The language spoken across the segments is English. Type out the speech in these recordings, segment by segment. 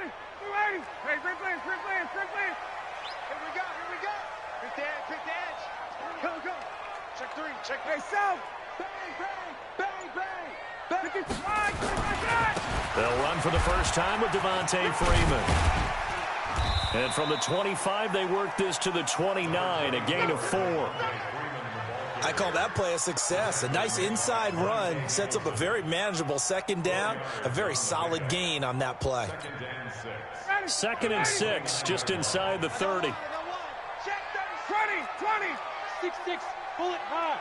Hey, quick play. Here we go. Pick the edge. Go. Check three. Hey, south. Bang. They'll run for the first time with Devontae Freeman. And from the 25, they work this to the 29, a gain of 4. I call that play a success. A nice inside run sets up a very manageable second down, a very solid gain on that play. 2nd and 6, just inside the 30. 20. 6-6, pull it high.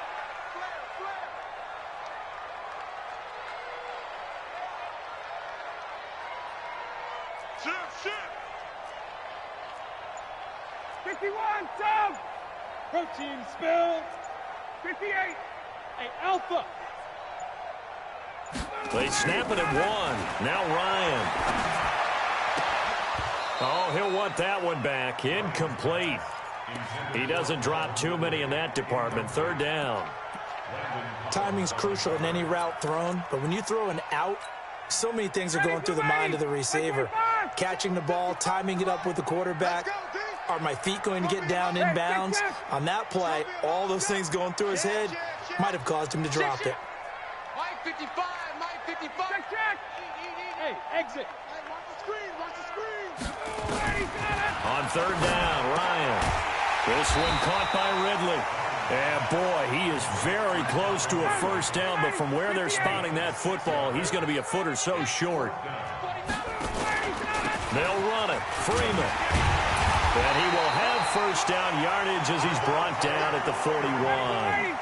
Shift. 51, Tom. Protein spill. 58. Hey, Alpha. They snap it at 1. Now Ryan. Oh, he'll want that one back. Incomplete. He doesn't drop too many in that department. 3rd down. Timing's crucial in any route thrown, but when you throw an out, so many things are going through the mind of the receiver. Catching the ball, timing it up with the quarterback. Are my feet going to get down inbounds? On that play, all those things going through his head might have caused him to drop it. Mike 55. Check. Hey, exit. Watch the screen. On 3rd down, Ryan. This one caught by Ridley. And boy, he is very close to a first down, but from where they're spotting that football, he's going to be a foot or so short. They'll run it. Freeman. And he will have first down yardage as he's brought down at the 41.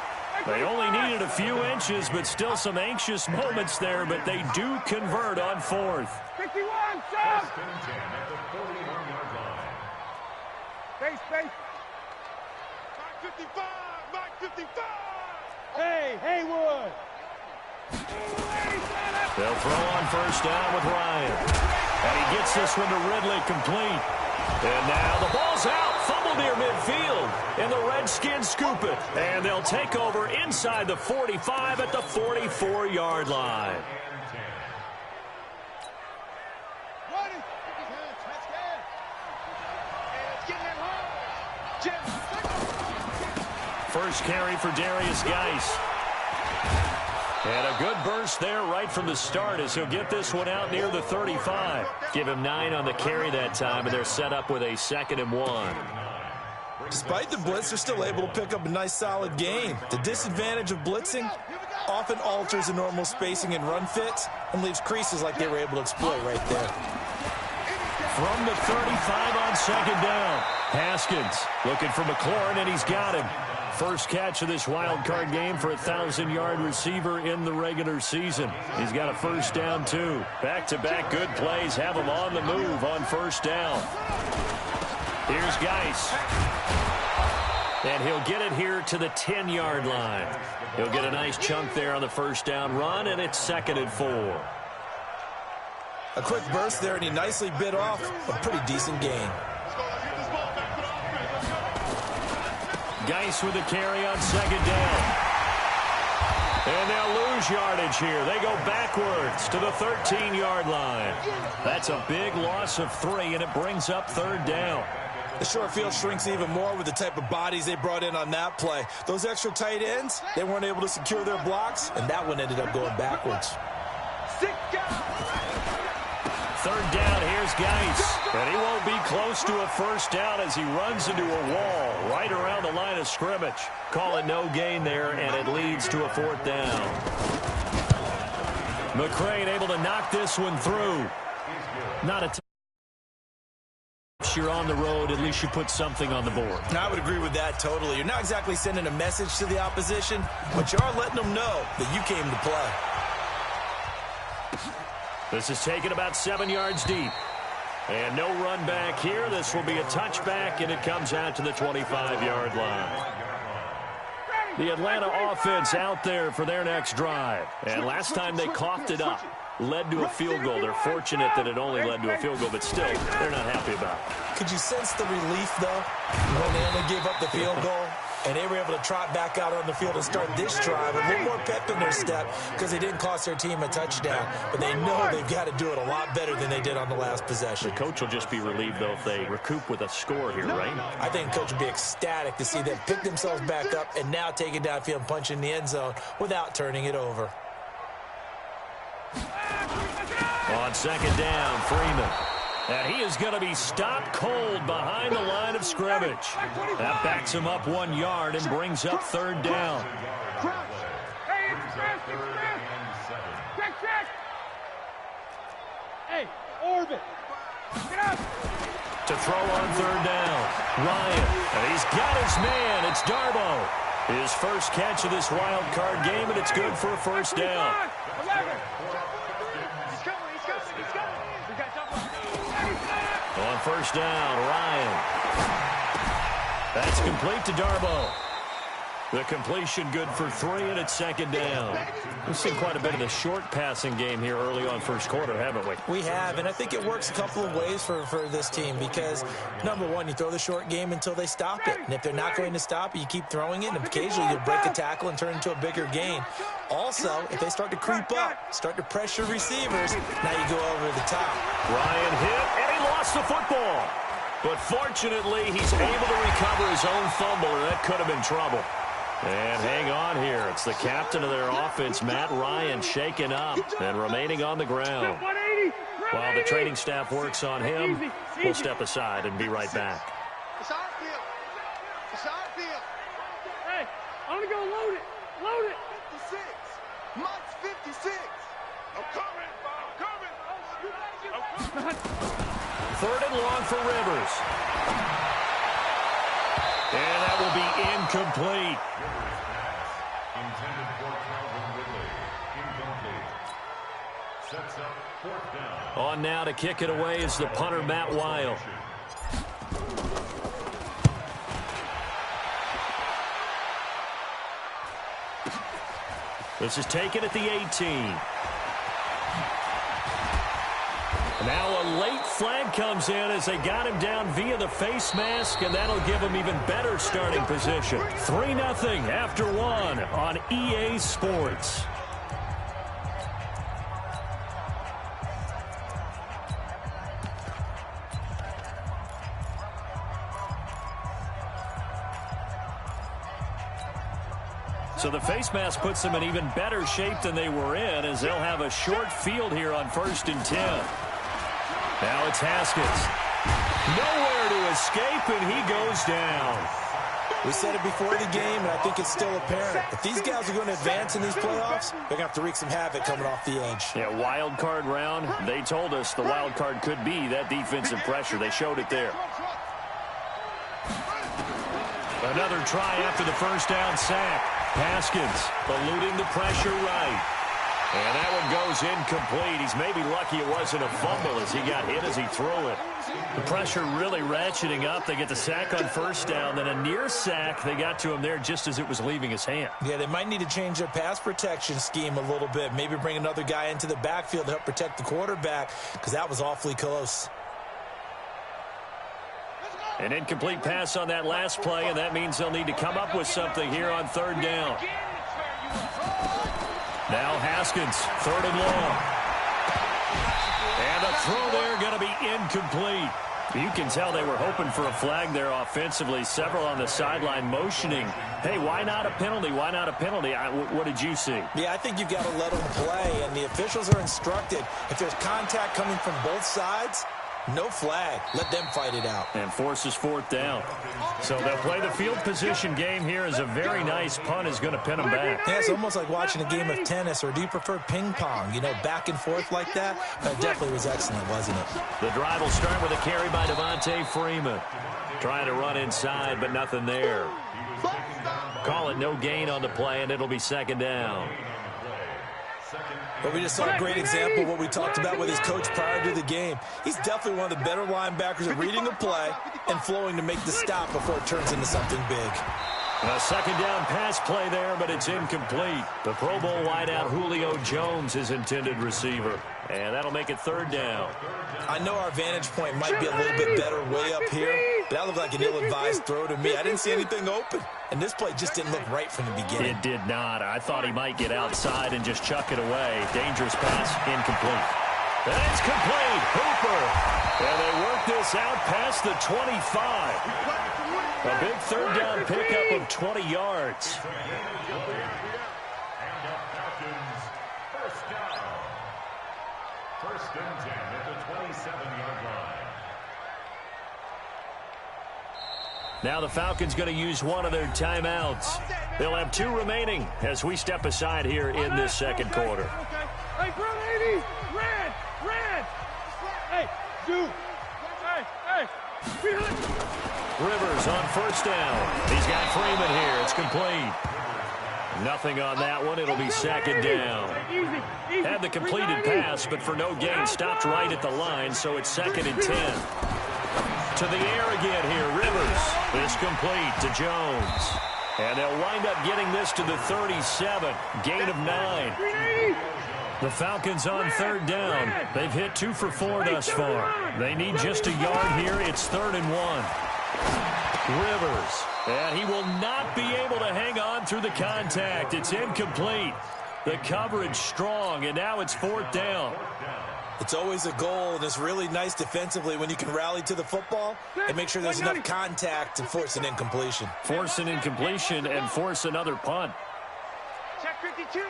They only needed a few inches, but still some anxious moments there, but they do convert on 4th. 51, stop! Space. Mike 55! Hey, Haywood! They'll throw on first down with Ryan. And he gets this one to Ridley complete. And now the ball's out. Fumble near midfield. And the Redskins scoop it. And they'll take over inside the 45 at the 44-yard line. First carry for Darius Geis. And a good burst there right from the start as he'll get this one out near the 35. Give him 9 on the carry that time, and they're set up with a 2nd and 1. Despite the blitz, they're still able to pick up a nice solid gain. The disadvantage of blitzing often alters the normal spacing and run fits and leaves creases like they were able to exploit right there. From the 35 on 2nd down. Haskins looking for McLaurin, and he's got him. First catch of this wild card game for a 1,000-yard receiver in the regular season. He's got a first down, too. Back-to-back good plays have him on the move on first down. Here's Geis. And he'll get it here to the 10-yard line. He'll get a nice chunk there on the first down run, and it's 2nd and 4. A quick burst there, and he nicely bit off a pretty decent gain. Geis with a carry on 2nd down. And they'll lose yardage here. They go backwards to the 13-yard line. That's a big loss of 3, and it brings up 3rd down. The short field shrinks even more with the type of bodies they brought in on that play. Those extra tight ends, they weren't able to secure their blocks, and that one ended up going backwards. 3rd down, here's Geis. And he won't be close to a first down as he runs into a wall right around the line of scrimmage. Call it no gain there, and it leads to a 4th down. McCrane able to knock this one through. Not a you're on the road, at least you put something on the board. I would agree with that totally. You're not exactly sending a message to the opposition, but you are letting them know that you came to play. This is taken about 7 yards deep. And no run back here. This will be a touchback, and it comes out to the 25-yard line. The Atlanta offense out there for their next drive. And last time they coughed it up, led to a field goal. They're fortunate that it only led to a field goal, but still, they're not happy about it. Could you sense the relief, though, when they only gave up the field goal? And they were able to trot back out on the field and start this drive with a little more pep in their step because they didn't cost their team a touchdown. But they know they've got to do it a lot better than they did on the last possession. The coach will just be relieved, though, if they recoup with a score here, right? I think the coach will be ecstatic to see them pick themselves back up and now take it downfield and punch in the end zone without turning it over. On second down, Freeman. And he is going to be stopped cold behind the line of scrimmage. That backs him up 1 yard and brings up third down. Hey, express. Check. Hey, orbit. Get up. To throw on third down, Ryan. And he's got his man. It's Darbo. His first catch of this wild card game, and it's good for a first down. 11. He's coming. We got double. On first down, Ryan. That's complete to Darbo. The completion good for 3, and it's second down. We've seen quite a bit of the short passing game here early on first quarter, haven't we? We have, and I think it works a couple of ways for this team because, number one, you throw the short game until they stop it. And if they're not going to stop it, you keep throwing it, and occasionally you'll break a tackle and turn it into a bigger gain. Also, if they start to creep up, start to pressure receivers, now you go over the top. Ryan hit, and he lost the football. But fortunately, he's able to recover his own fumble, or that could have been trouble. And hang on here. It's the captain of their offense, Matt Ryan, shaken up and remaining on the ground. While the training staff works on him, we'll step aside and be right back. It's our field. Hey, I'm going to go load it. 56. Mike's 56. I'm coming. Third and long for Rivers. And that will be incomplete. Intended for Calvin Ridley. Incomplete. Sets up fourth down. On now to kick it away is the punter, Matt Weil. This is taken at the 18. Now a late flag comes in as they got him down via the face mask, and that'll give him even better starting position. 3-0 after 1 on EA Sports. So the face mask puts them in even better shape than they were in, as they'll have a short field here on 1st and 10. Now it's Haskins. Nowhere to escape, and he goes down. We said it before the game, and I think it's still apparent. If these guys are going to advance in these playoffs, they're going to have to wreak some havoc coming off the edge. Yeah, wild card round. They told us the wild card could be that defensive pressure. They showed it there. Another try after the first down sack. Haskins eluding the pressure right. And that one goes incomplete. He's maybe lucky it wasn't a fumble as he got hit as he threw it. The pressure really ratcheting up. They get the sack on first down, then a near sack. They got to him there just as it was leaving his hand. Yeah, they might need to change their pass protection scheme a little bit. Maybe bring another guy into the backfield to help protect the quarterback because that was awfully close. An incomplete pass on that last play, and that means they'll need to come up with something here on third down. Now Haskins, 3rd and long. And a throw there going to be incomplete. You can tell they were hoping for a flag there offensively. Several on the sideline motioning, hey, why not a penalty? Why not a penalty? What did you see? Yeah, I think you've got to let them play, and the officials are instructed. If there's contact coming from both sides, no flag. Let them fight it out. And forces 4th down. So they'll play the field position game here as a very nice punt is going to pin them back. Yeah, it's almost like watching a game of tennis, or do you prefer ping pong? You know, back and forth like that? That definitely was excellent, wasn't it? The drive will start with a carry by Devontae Freeman. Trying to run inside, but nothing there. Call it no gain on the play, and it'll be second down. But we just saw a great example of what we talked about with his coach prior to the game. He's definitely one of the better linebackers at reading a play and flowing to make the stop before it turns into something big. A second down pass play there, but it's incomplete. The Pro Bowl wideout Julio Jones is intended receiver. And that'll make it third down. I know our vantage point might be a little bit better way up here, but that looked like an ill-advised throw to me. I didn't see anything open. And this play just didn't look right from the beginning. It did not. I thought he might get outside and just chuck it away. Dangerous pass, incomplete. And it's complete. Hooper. And they work this out past the 25. A big third down pickup of 20 yards. First and 10 at the 27-yard line. Now the Falcons going to use one of their timeouts. They'll have 2 remaining as we step aside here in this second quarter. Hey, front 80, red. Hey, dude. Hey. Rivers on first down. He's got Freeman here. It's complete. Nothing on that one. It'll be second down. Had the completed pass, but for no gain. Stopped right at the line, so it's second and 10. To the air again here. Rivers is complete to Jones. And they'll wind up getting this to the 37. Gain of 9. The Falcons on third down. They've hit 2 for 4 thus far. They need just a yard here. It's 3rd and 1. Rivers. And he will not be able to hang on through the contact. It's incomplete. The coverage strong, and now it's 4th down. It's always a goal, and it's really nice defensively when you can rally to the football and make sure there's enough contact to force an incompletion. Force an incompletion and force another punt. Check 52.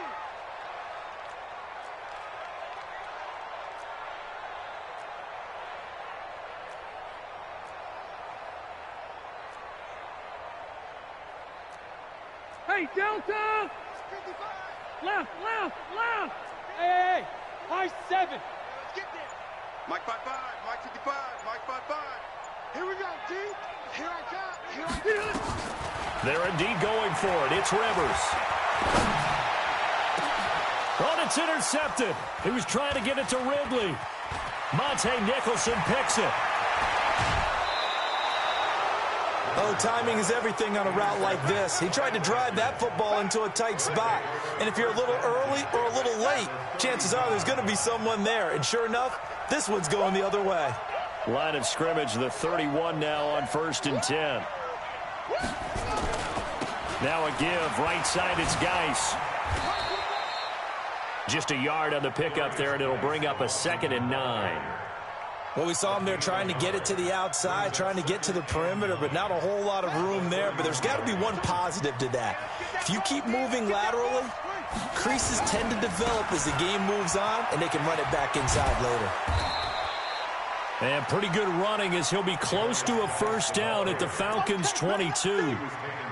Hey, Delta! 55. Left. Hey, high 7. Let's get there. Mike 55, Mike 55, Mike 55. Here we go, D. Here I come. They're indeed going for it. It's Rivers. Oh, it's intercepted. He was trying to get it to Ridley. Monte Nicholson picks it. Oh, timing is everything on a route like this. He tried to drive that football into a tight spot. And if you're a little early or a little late, chances are there's going to be someone there. And sure enough, this one's going the other way. Line of scrimmage, the 31 now on 1st and 10. Now a give. Right side, it's Geis. Just a yard on the pickup there, and it'll bring up a 2nd and 9. Well, we saw him there trying to get it to the outside, trying to get to the perimeter, but not a whole lot of room there. But there's got to be one positive to that. If you keep moving laterally, creases tend to develop as the game moves on, and they can run it back inside later. And pretty good running as he'll be close to a 1st down at the Falcons' 22.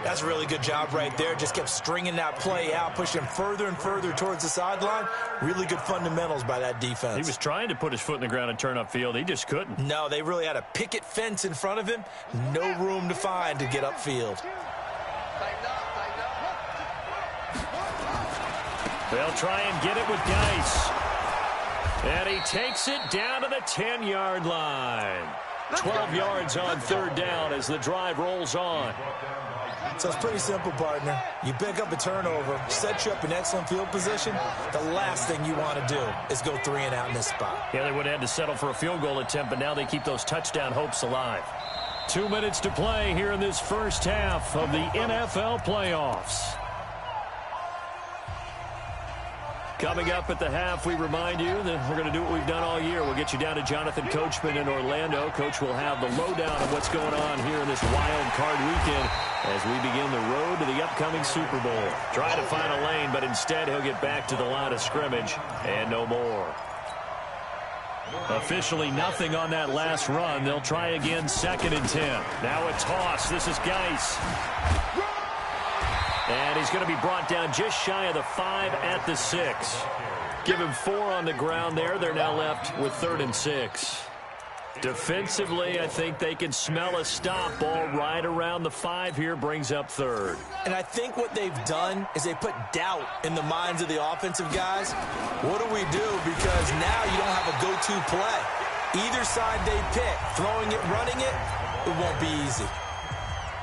That's a really good job right there. Just kept stringing that play out, pushing further and further towards the sideline. Really good fundamentals by that defense. He was trying to put his foot in the ground and turn upfield. He just couldn't. No, they really had a picket fence in front of him. No room to find to get upfield. They'll try and get it with Geis. And he takes it down to the 10-yard line. 12 yards on 3rd down as the drive rolls on. So it's pretty simple, partner. You pick up a turnover, set you up in excellent field position. The last thing you want to do is go 3 and out in this spot. Yeah, they would have had to settle for a field goal attempt, but now they keep those touchdown hopes alive. 2 minutes to play here in this first half of the NFL playoffs. Coming up at the half, we remind you that we're going to do what we've done all year. We'll get you down to Jonathan Coachman in Orlando. Coach will have the lowdown of what's going on here in this wild card weekend as we begin the road to the upcoming Super Bowl. Try to find a lane, but instead he'll get back to the line of scrimmage and no more. Officially nothing on that last run. They'll try again 2nd and 10. Now a toss. This is Geis. And he's going to be brought down just shy of the 5 at the 6. Give him 4 on the ground there. They're now left with 3rd and 6. Defensively, I think they can smell a stop. Ball right around the 5 here, brings up 3rd. And I think what they've done is they put doubt in the minds of the offensive guys. What do we do? Because now you don't have a go-to play. Either side they pick, throwing it, running it, it won't be easy.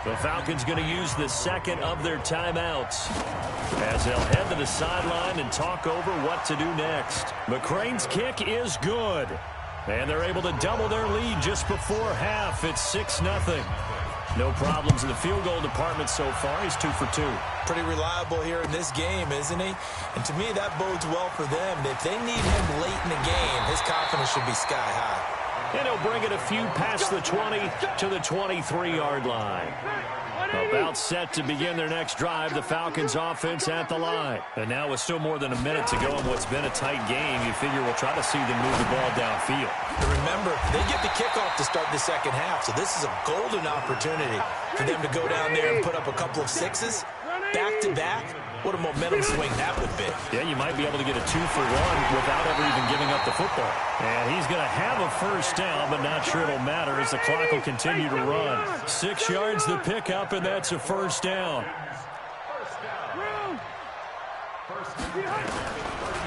The Falcons going to use the second of their timeouts as they'll head to the sideline and talk over what to do next. McCrane's kick is good. And they're able to double their lead just before half. It's 6-0. No problems in the field goal department so far. He's 2 for 2. Pretty reliable here in this game, isn't he? And to me, that bodes well for them. If they need him late in the game, his confidence should be sky high. And he'll bring it a few past the 20 to the 23-yard line. About set to begin their next drive, the Falcons offense at the line. And now with still more than a minute to go in what's been a tight game, you figure we'll try to see them move the ball downfield. And remember, they get the kickoff to start the second half, so this is a golden opportunity for them to go down there and put up a couple of sixes back-to-back. What a momentum swing that would be. Yeah, you might be able to get a 2 for 1 without ever even giving up the football. And he's going to have a first down, but not sure it'll matter as the clock will continue to run. 6 yards the pickup, and that's a first down.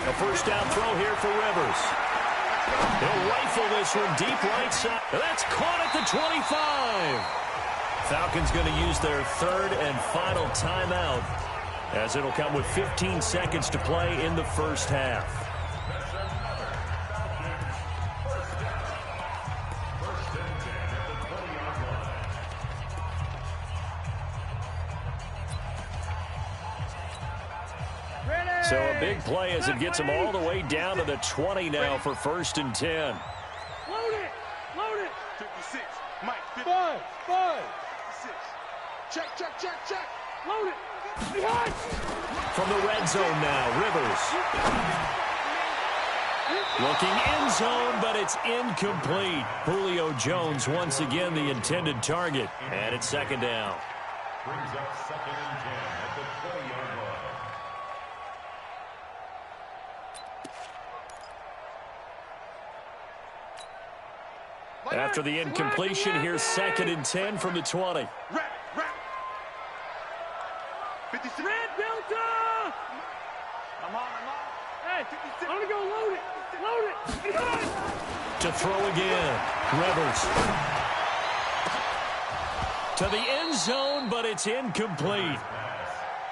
A first down throw here for Rivers. He'll rifle this one deep right side. That's caught at the 25. Falcons going to use their third and final timeout, as it'll come with 15 seconds to play in the first half. So a big play as it gets them all the way down to the 20 now for 1st and 10. Load it! Load it! 56. Mike, 5. 56. Check. Load it! Behind! From the red zone now, Rivers. Looking end zone, but it's incomplete. Julio Jones once again the intended target. And it's 2nd down. Brings up 2nd and 10 at the 20-yard line. After the incompletion, here's 2nd and 10 from the 20. Rap. 56. Red Delta! I'm on. Hey, I'm going to go load it. Behind! To throw again. Rivers. To the end zone, but it's incomplete.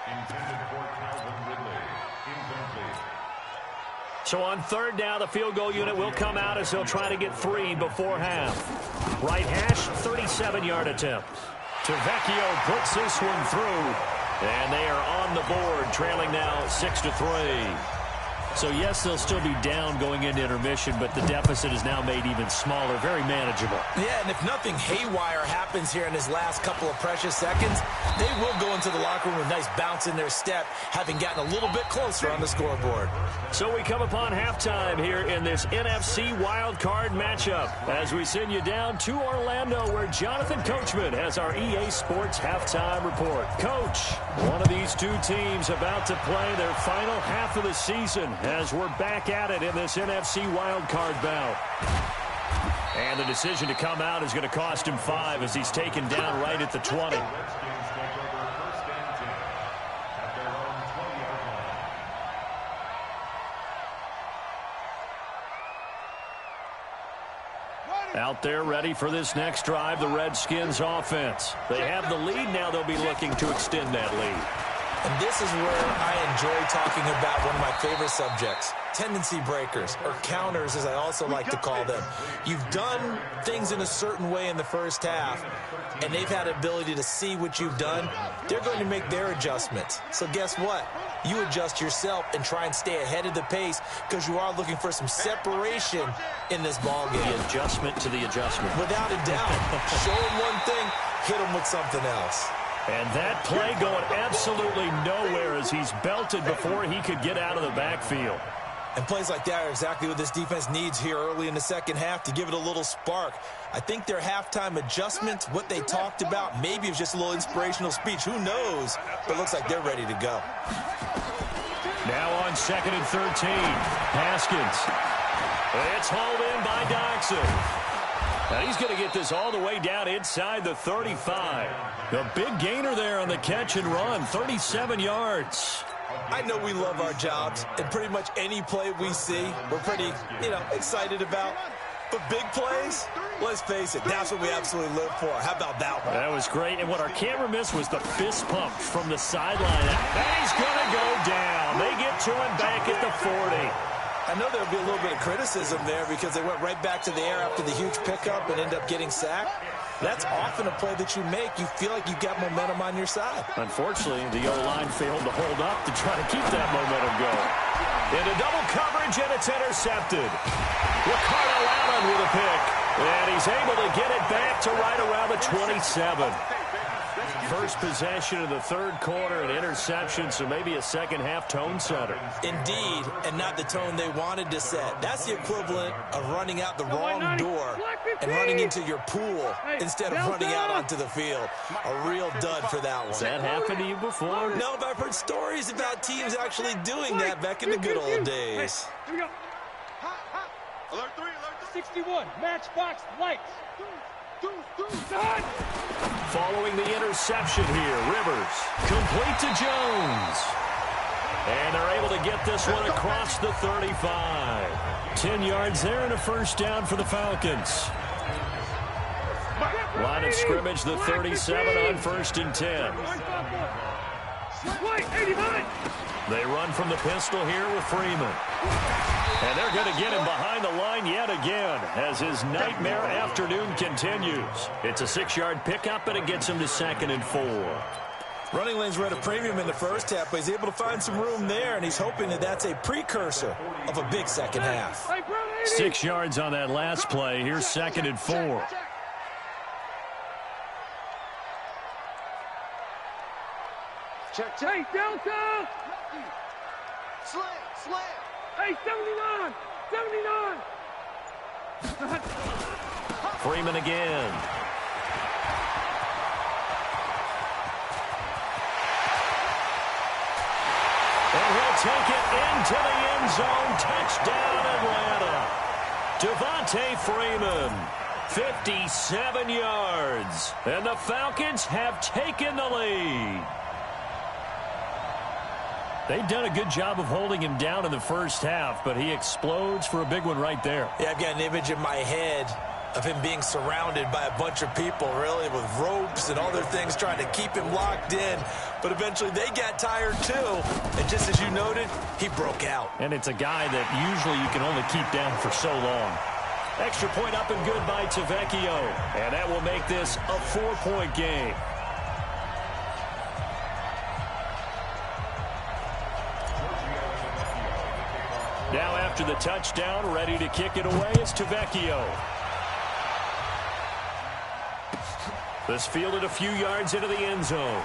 Intended for Calvin Ridley. Incomplete. So on 3rd down, the field goal unit will come out as they'll try to get 3 before half. Right hash, 37-yard attempt. Tavecchio puts this one through. And they are on the board, trailing now 6-3. So, yes, they'll still be down going into intermission, but the deficit is now made even smaller, very manageable. Yeah, and if nothing haywire happens here in his last couple of precious seconds, they will go into the locker room with a nice bounce in their step, having gotten a little bit closer on the scoreboard. So we come upon halftime here in this NFC Wildcard matchup as we send you down to Orlando, where Jonathan Coachman has our EA Sports halftime report. Coach, one of these two teams about to play their final half of the season as we're back at it in this NFC wildcard bout. And the decision to come out is going to cost him 5 as he's taken down right at the 20. Out there ready for this next drive, the Redskins offense. They have the lead now. They'll be looking to extend that lead. And this is where I enjoy talking about one of my favorite subjects, tendency breakers, or counters as I also like to call them. You've done things in a certain way in the first half, and they've had the ability to see what you've done. They're going to make their adjustments. So guess what? You adjust yourself and try and stay ahead of the pace because you are looking for some separation in this ball game. The adjustment to the adjustment. Without a doubt. Show them one thing, hit them with something else. And that play going absolutely nowhere as he's belted before he could get out of the backfield. And plays like that are exactly what this defense needs here early in the second half to give it a little spark. I think their halftime adjustments, what they talked about, maybe it was just a little inspirational speech. Who knows? But it looks like they're ready to go. Now on 2nd and 13, Haskins. It's hauled in by Doxson. And he's going to get this all the way down inside the 35. A big gainer there on the catch and run, 37 yards. I know we love our jobs, and pretty much any play we see, we're pretty, excited about. But big plays, let's face it, that's what we absolutely live for. How about that one? That was great. And what our camera missed was the fist pump from the sideline. And he's going to go down. They get to him back at the 40. I know there'll be a little bit of criticism there because they went right back to the air after the huge pickup and end up getting sacked. That's often a play that you make. You feel like you've got momentum on your side. Unfortunately, the O-line failed to hold up to try to keep that momentum going. Into double coverage, and it's intercepted. Ricardo Allen with a pick. And he's able to get it back to right around the 27. First possession of the third quarter, an interception, so maybe a second-half tone setter. Indeed, and not the tone they wanted to set. That's the equivalent of running out the wrong door and running into your pool instead of running out onto the field. A real dud for that one. Has that happened to you before? No, but I've heard stories about teams actually doing that back in the good old days. Here we go. Alert 3, alert 3. 61, matchbox lights. Following the interception here, Rivers complete to Jones. And they're able to get this one across the 35. 10 yards there and a first down for the Falcons. Line of scrimmage, the 37 on 1st and 10. They run from the pistol here with Freeman. And they're going to get him behind the line yet again as his nightmare afternoon continues. It's a 6-yard pickup, and it gets him to 2nd and 4. Running lanes were at a premium in the first half, but he's able to find some room there, and he's hoping that that's a precursor of a big second half. 6 yards on that last play. Here's 2nd and 4. Check. Hey, Delta! Slam! Hey, 79! Freeman again. And he'll take it into the end zone. Touchdown, Atlanta. Devontae Freeman, 57 yards. And the Falcons have taken the lead. They've done a good job of holding him down in the first half, but he explodes for a big one right there. Yeah, I've got an image in my head of him being surrounded by a bunch of people, really, with ropes and other things trying to keep him locked in. But eventually they got tired, too. And just as you noted, he broke out. And it's a guy that usually you can only keep down for so long. Extra point up and good by Tavecchio. And that will make this a 4-point game. Now after the touchdown, ready to kick it away is Tavecchio. This fielded a few yards into the end zone.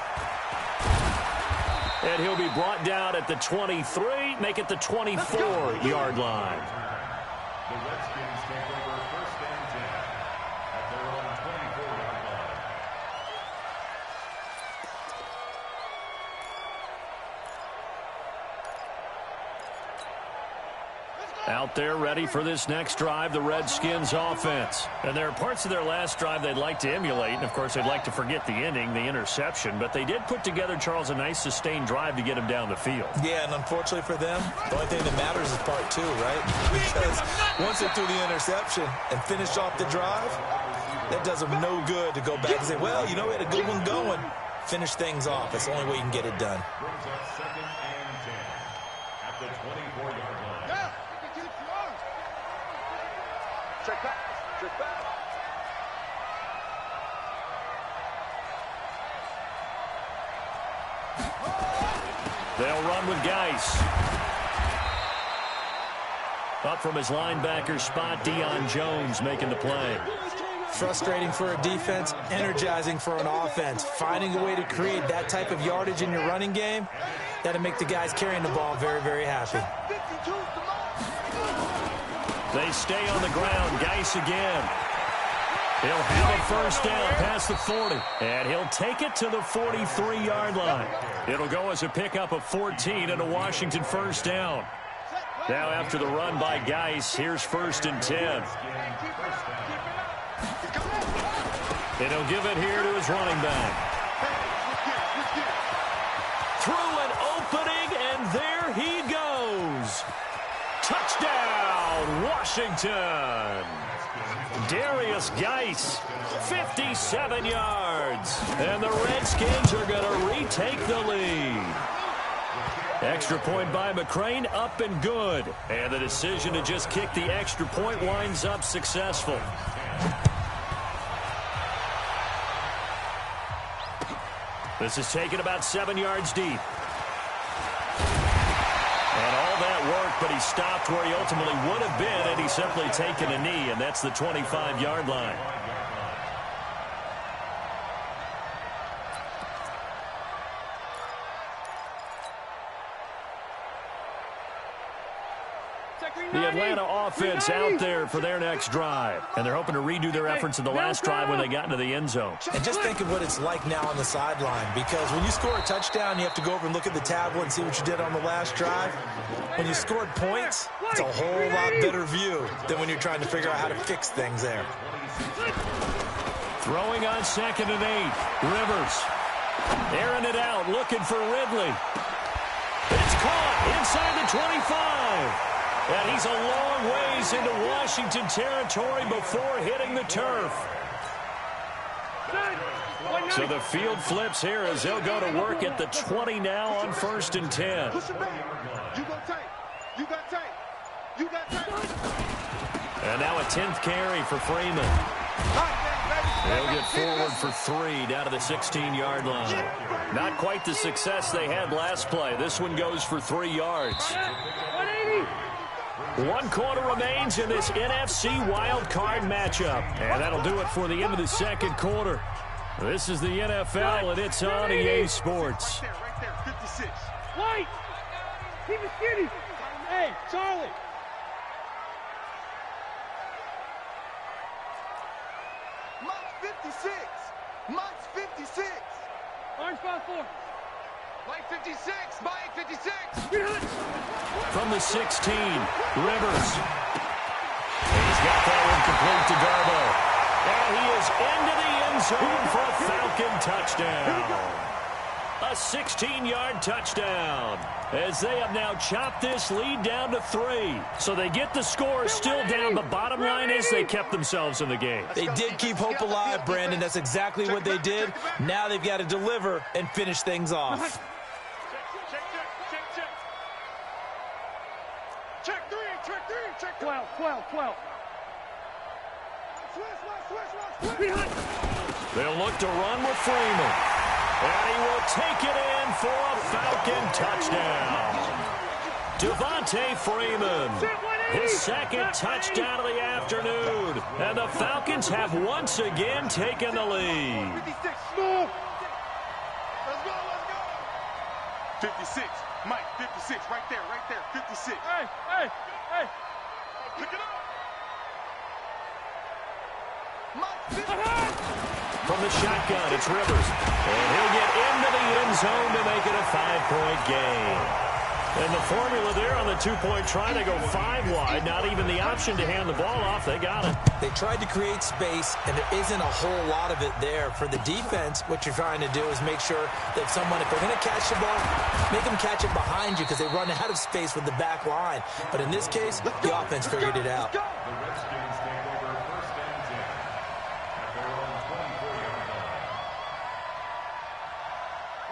And he'll be brought down at the 23, make it the 24-yard line. The Redskins take over 1st and 10 at their own 24-yard line. Out there ready for this next drive, the Redskins offense. And there are parts of their last drive they'd like to emulate. And, of course, they'd like to forget the ending, the interception. But they did put together, Charles, a nice sustained drive to get him down the field. Yeah, and unfortunately for them, the only thing that matters is part 2, right? Because once they threw the interception and finished off the drive, that does them no good to go back and say, well, you know, we had a good one going. Finish things off. That's the only way you can get it done. Brings up 2nd and 10 at the 24-yard line. Yeah. Check back. They'll run with Geis. Up from his linebacker spot, Deion Jones making the play. Frustrating for a defense, energizing for an offense. Finding a way to create that type of yardage in your running game, that'll make the guys carrying the ball very, very happy. They stay on the ground. Geis again. He'll have a first down past the 40. And he'll take it to the 43-yard line. It'll go as a pickup of 14 and a Washington first down. Now after the run by Geis, here's 1st and 10. And he'll give it here to his running back. Through an opening, and there he goes. Touchdown, Washington. Darius Geis, 57 yards. And the Redskins are going to retake the lead. Extra point by McCrane, up and good. And the decision to just kick the extra point winds up successful. This is taken about 7 yards deep. And all that work, but he stopped where he ultimately would have been, and he's simply taken a knee, and that's the 25-yard line. The Atlanta offense out there for their next drive. And they're hoping to redo their efforts in the last drive when they got into the end zone. And just think of what it's like now on the sideline, because when you score a touchdown, you have to go over and look at the tablet and see what you did on the last drive. When you scored points, it's a whole lot better view than when you're trying to figure out how to fix things there. Throwing on 2nd and 8. Rivers. Airing it out, looking for Ridley. It's caught inside the 25. And he's a long ways into Washington territory before hitting the turf. So the field flips here as they'll go to work at the 20 now on 1st and 10. Push it back. You got tight. You got tight. You got tight. And now a 10th carry for Freeman. They'll get forward for 3 down to the 16-yard line. Not quite the success they had last play. This one goes for 3 yards. 1 quarter remains in this NFC wildcard matchup. And that'll do it for the end of the 2nd quarter. This is the NFL, and it's on EA Sports. Right there, 56. White! Keep it skinny! Hey, Charlie! Mike's 56! Mike's 56! Orange 5-4. Mike 56! Mike 56! From the 16, Rivers. He's got that one complete to Garbo. And he is into the end zone for a Falcon touchdown. A 16-yard touchdown. As they have now chopped this lead down to 3. So they get the score still down, but bottom line is they kept themselves in the game. They did keep hope alive, Brandon. That's exactly what they did. Now they've got to deliver and finish things off. Check 3, check 3, check 3. 12. They'll look to run with Freeman. And he will take it in for a Falcon touchdown. Devontae Freeman, his 2nd touchdown of the afternoon. And the Falcons have once again taken the lead. 56, move. Let's go. 56, Mike, 56, right there, 56. Hey! Pick it up. Mike, 50. From the shotgun, it's Rivers. And he'll get into the end zone to make it a 5-point game. And the formula there on the 2-point try, they go 5 wide. Not even the option to hand the ball off. They got it. They tried to create space, and there isn't a whole lot of it there. For the defense, what you're trying to do is make sure that if they're going to catch the ball, make them catch it behind you because they run out of space with the back line. But in this case, the offense figured it out. The Redskins take over 1st and 10 at their own 24-yard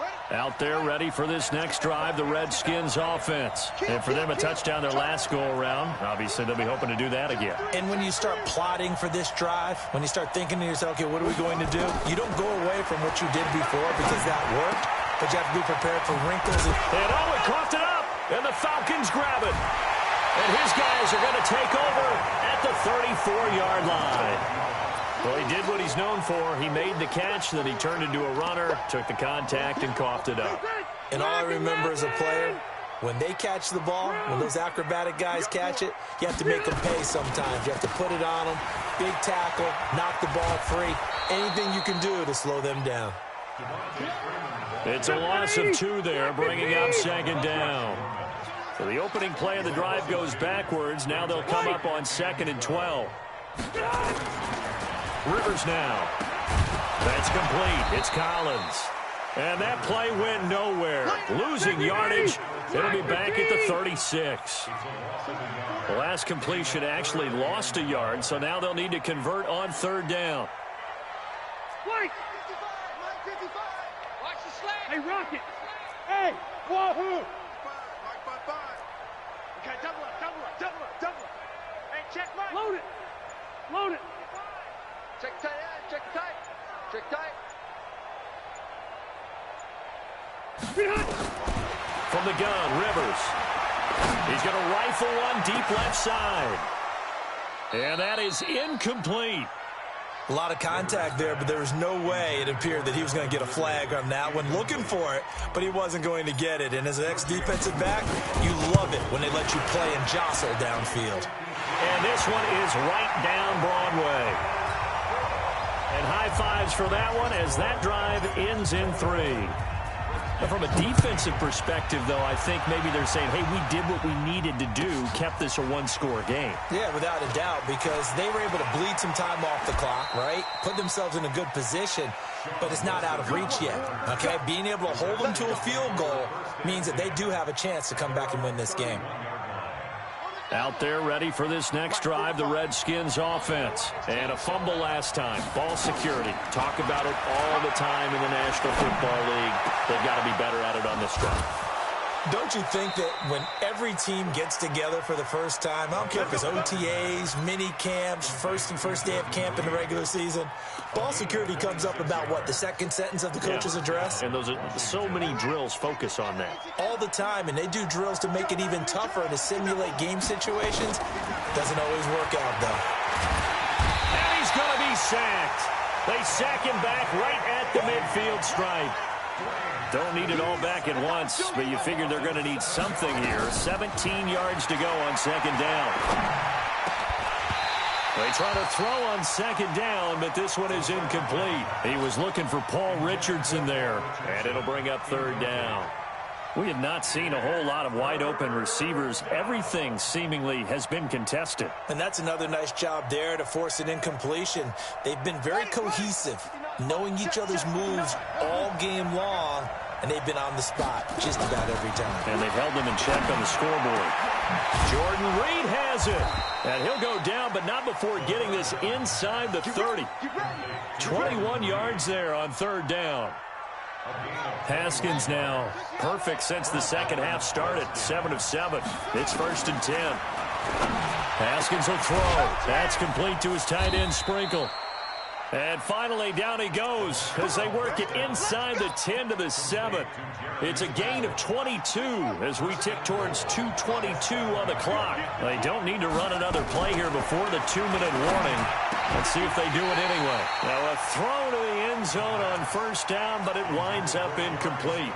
line. Out there ready for this next drive, the Redskins offense. And for them, a touchdown their last go-around. Obviously, they'll be hoping to do that again. And when you start plotting for this drive, when you start thinking to yourself, okay, what are we going to do? You don't go away from what you did before because that worked, but you have to be prepared for wrinkles. And he coughed it up, and the Falcons grab it. And his guys are going to take over at the 34-yard line. Well, he did what he's known for. He made the catch, then he turned into a runner, took the contact, and coughed it up. And all I remember as a player, when they catch the ball, when those acrobatic guys catch it, you have to make them pay sometimes. You have to put it on them, big tackle, knock the ball free, anything you can do to slow them down. It's a loss of 2 there, bringing up 2nd down. So the opening play of the drive goes backwards. Now they'll come up on 2nd and 12. Rivers now. That's complete. It's Collins. And that play went nowhere. Losing yardage. It'll be back at the 36. The last completion actually lost a yard, so now they'll need to convert on third down. Watch the slant. Hey, Rocket. Hey, wahoo. Okay, double up. Hey, check Mike. Load it. Check tight. From the gun, Rivers. He's going to rifle one deep left side. And that is incomplete. A lot of contact there, but there was no way it appeared that he was going to get a flag on that one. Looking for it, but he wasn't going to get it. And as an ex-defensive back, you love it when they let you play and jostle downfield. And this one is right down Broadway. And high fives for that one as that drive ends in 3. From a defensive perspective, though, I think maybe they're saying, hey, we did what we needed to do, kept this a one-score game. Yeah, without a doubt, because they were able to bleed some time off the clock, right? Put themselves in a good position, but it's not out of reach yet, okay? Being able to hold them to a field goal means that they do have a chance to come back and win this game. Out there ready for this next drive, the Redskins offense. And a fumble last time. Ball security. Talk about it all the time in the National Football League. They've got to be better at it on this drive. Don't you think that when every team gets together for the first time, I don't care if it's OTAs, mini camps, first day of camp in the regular season, ball security comes up about what, the second sentence of the coach's address? And those are so many drills focus on that. All the time, and they do drills to make it even tougher to simulate game situations. Doesn't always work out, though. And he's going to be sacked. They sack him back right at the midfield stripe. Don't need it all back at once, but you figure they're going to need something here. 17 yards to go on second down. They try to throw on second down, but this one is incomplete. He was looking for Paul Richardson there, and it'll bring up third down. We have not seen a whole lot of wide-open receivers. Everything seemingly has been contested. And that's another nice job there to force an incompletion. They've been very cohesive, knowing each other's moves all game long, and they've been on the spot just about every time. And they've held them in check on the scoreboard. Jordan Reed has it. And he'll go down, but not before getting this inside the 30. 21 yards there on third down. Haskins now perfect since the second half started. 7 of 7. It's 1st and 10. Haskins will throw. That's complete to his tight end, Sprinkle. And finally, down he goes as they work it inside the 10 to the 7. It's a gain of 22 as we tick towards 2:22 on the clock. They don't need to run another play here before the 2-minute warning. Let's see if they do it anyway. Now a throw to the end zone on first down, but it winds up incomplete.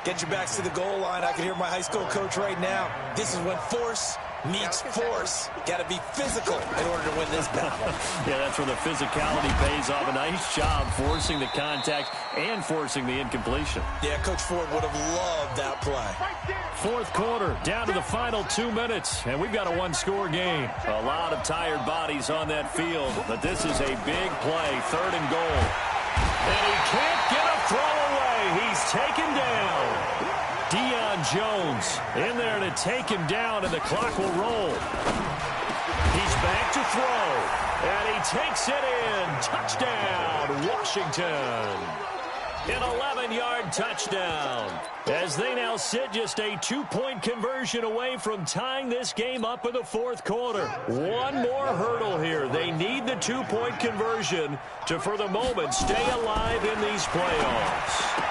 Get your backs to the goal line. I can hear my high school coach right now. This is when force meets force. Got to be physical in order to win this battle. Yeah, that's where the physicality pays off. A nice job forcing the contact and forcing the incompletion. Yeah, Coach Ford would have loved that play. Fourth quarter, down to the final 2 minutes, and we've got a one-score game. A lot of tired bodies on that field, but this is a big play, 3rd and goal. And he can't get a throw away. He's taken down. Deion Jones in there to take him down, and the clock will roll. He's back to throw, and he takes it in. Touchdown, Washington. An 11-yard touchdown as they now sit just a 2-point conversion away from tying this game up in the fourth quarter. One more hurdle here. They need the 2-point conversion to, for the moment, stay alive in these playoffs.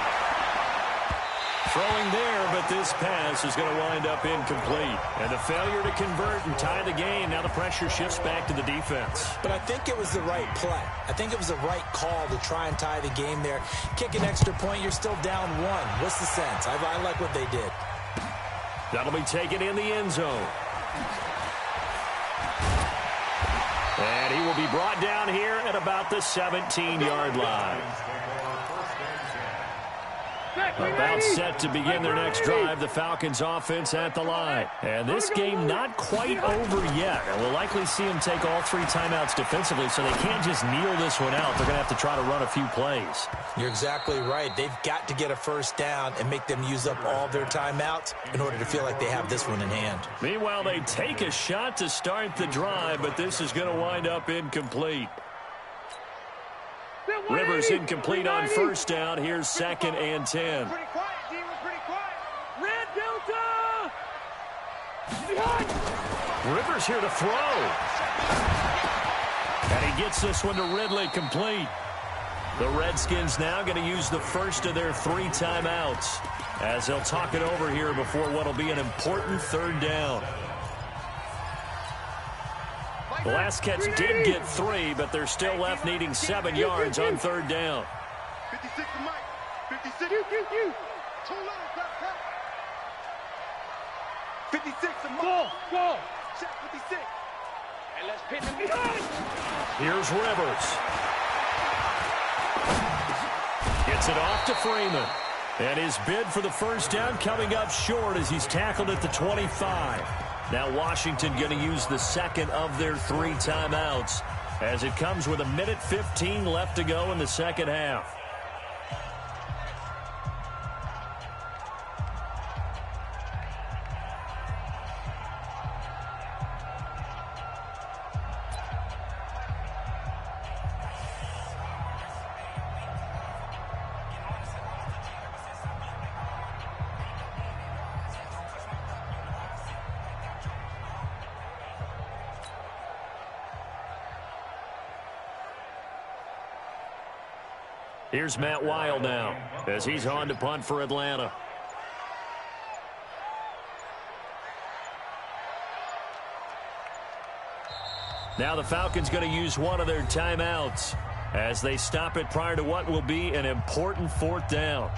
Throwing there, but this pass is going to wind up incomplete. And the failure to convert and tie the game, now the pressure shifts back to the defense. But I think it was the right play. I think it was the right call to try and tie the game there. Kick an extra point, you're still down 1. What's the sense? I like what they did. That'll be taken in the end zone. And he will be brought down here at about the 17-yard line. About set to begin their next drive, the Falcons offense at the line. And this game not quite over yet. And we'll likely see them take all 3 timeouts defensively, so they can't just kneel this one out. They're going to have to try to run a few plays. You're exactly right. They've got to get a first down and make them use up all their timeouts in order to feel like they have this one in hand. Meanwhile, they take a shot to start the drive, but this is going to wind up incomplete. Rivers incomplete on first down. Here's 2nd and 10. Pretty quiet, D. We're pretty quiet. Red Delta! Behind! Rivers here to throw. And he gets this one to Ridley, complete. The Redskins now going to use the first of their 3 timeouts as they'll talk it over here before what will be an important 3rd down. The last catch did get 3, but they're still left needing 7 yards on 3rd down. 56 to Mike. 56. 56 to Mike. Go! Check 56. And let's pin them behind! Here's Rivers. Gets it off to Freeman. And his bid for the first down coming up short as he's tackled at the 25. Now Washington going to use the 2nd of their 3 timeouts as it comes with 1:15 left to go in the 2nd half. Here's Matt Wild now as he's on to punt for Atlanta. Now the Falcons going to use one of their timeouts as they stop it prior to what will be an important 4th down.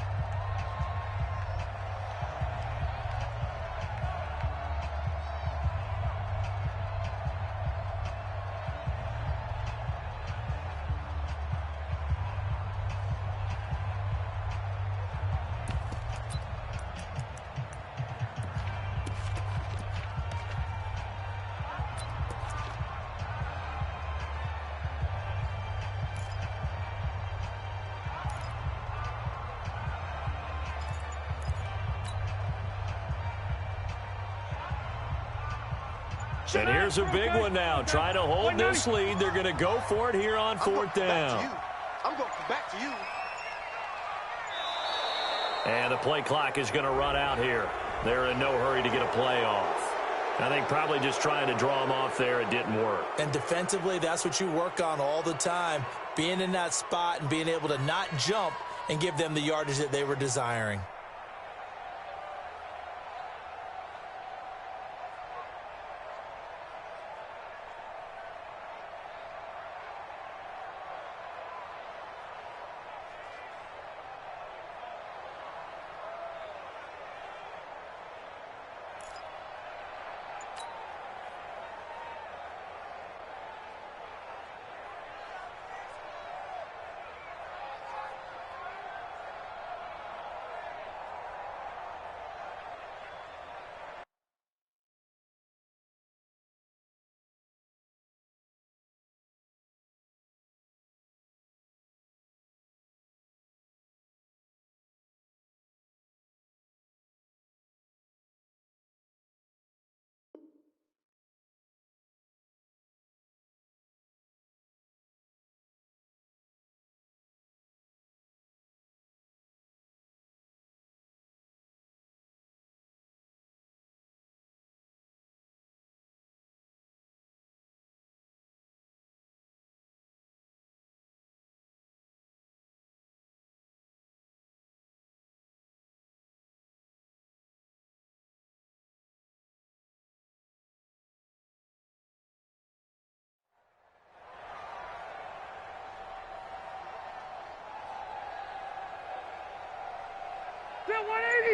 And here's a big one now. Trying to hold this lead. They're going to go for it here on 4th down. I'm going back to you. And the play clock is going to run out here. They're in no hurry to get a play off. I think probably just trying to draw them off there. It didn't work. And defensively, that's what you work on all the time. Being in that spot and being able to not jump and give them the yardage that they were desiring.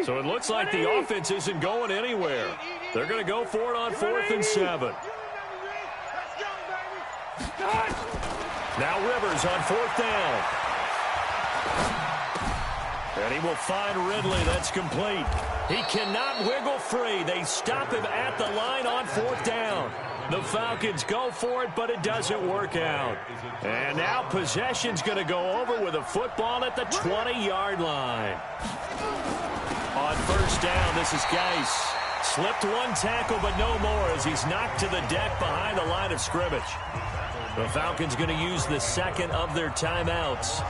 So it looks like the offense isn't going anywhere. They're going to go for it on 4th and 7. Now Rivers on 4th down. And he will find Ridley. That's complete. He cannot wiggle free. They stop him at the line on 4th down. The Falcons go for it, but it doesn't work out. And now possession's going to go over with a football at the 20-yard line. On 1st down, this is Geis. Slipped one tackle, but no more as he's knocked to the deck behind the line of scrimmage. The Falcons going to use the 2nd of their timeouts.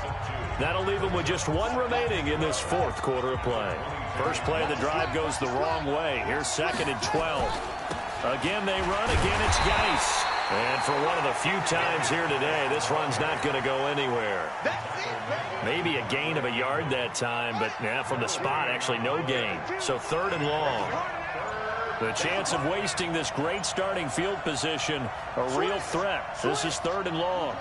That'll leave them with just 1 remaining in this 4th quarter of play. First play of the drive goes the wrong way. Here's 2nd and 12. Again, they run. Again, it's Geis. And for one of the few times here today, this run's not going to go anywhere. Maybe a gain of a yard that time, but from the spot, actually no gain. So 3rd and long. The chance of wasting this great starting field position, a real threat. This is 3rd and long.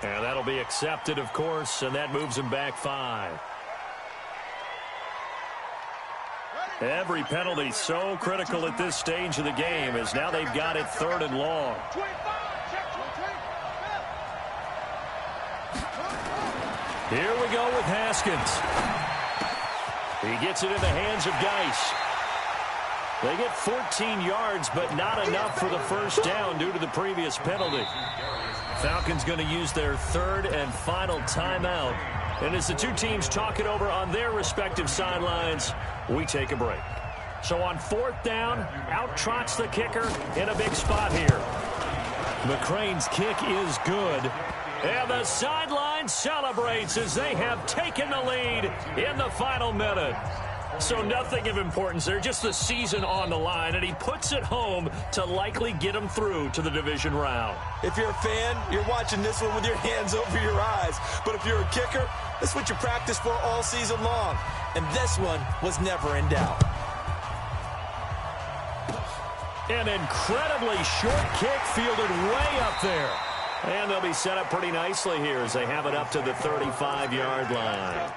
And that'll be accepted, of course, and that moves him back 5. Every penalty so critical at this stage of the game as now they've got it 3rd and long. Here we go with Haskins. He gets it in the hands of Geis. They get 14 yards, but not enough for the 1st down due to the previous penalty. Falcons going to use their 3rd and final timeout. And as the two teams talk it over on their respective sidelines, we take a break. So on 4th down, out trots the kicker in a big spot here. McCrane's kick is good. And the sideline celebrates as they have taken the lead in the final minute. So nothing of importance there, just the season on the line, and he puts it home to likely get him through to the division round. If you're a fan, you're watching this one with your hands over your eyes. But if you're a kicker, this is what you practice for all season long. And this one was never in doubt. An incredibly short kick fielded way up there. And they'll be set up pretty nicely here as they have it up to the 35-yard line.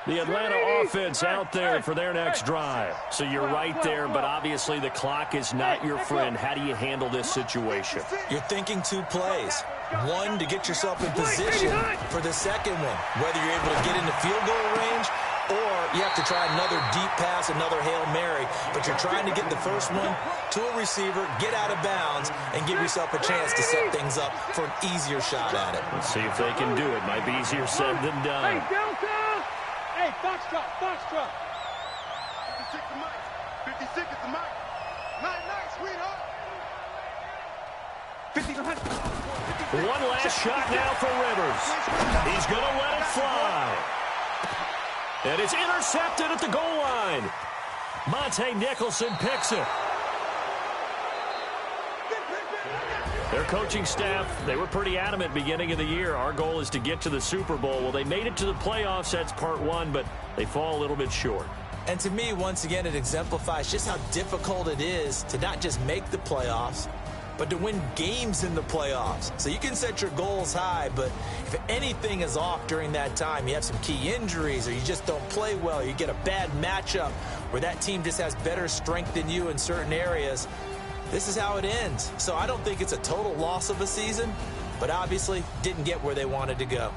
The Atlanta offense out there for their next drive. So you're right there, but obviously the clock is not your friend. How do you handle this situation? You're thinking 2 plays. One, to get yourself in position for the 2nd one, whether you're able to get into field goal range or you have to try another deep pass, another Hail Mary. But you're trying to get the first one to a receiver, get out of bounds, and give yourself a chance to set things up for an easier shot at it. Let's see if they can do it. Might be easier said than done. Hey, Delta! Hey, foxtrot, foxtrot. 56 to Mike. 56 is the Mike. 9-9, sweetheart. 50 to Hunter. One last shot now for Rivers. He's going to let it fly. And it's intercepted at the goal line. Monte Nicholson picks it. Their coaching staff, they were pretty adamant beginning of the year. Our goal is to get to the Super Bowl. Well, they made it to the playoffs. That's part 1, but they fall a little bit short. And to me, once again, it exemplifies just how difficult it is to not just make the playoffs, but to win games in the playoffs. So you can set your goals high, but if anything is off during that time, you have some key injuries or you just don't play well, you get a bad matchup where that team just has better strength than you in certain areas, this is how it ends. So I don't think it's a total loss of a season, but obviously didn't get where they wanted to go.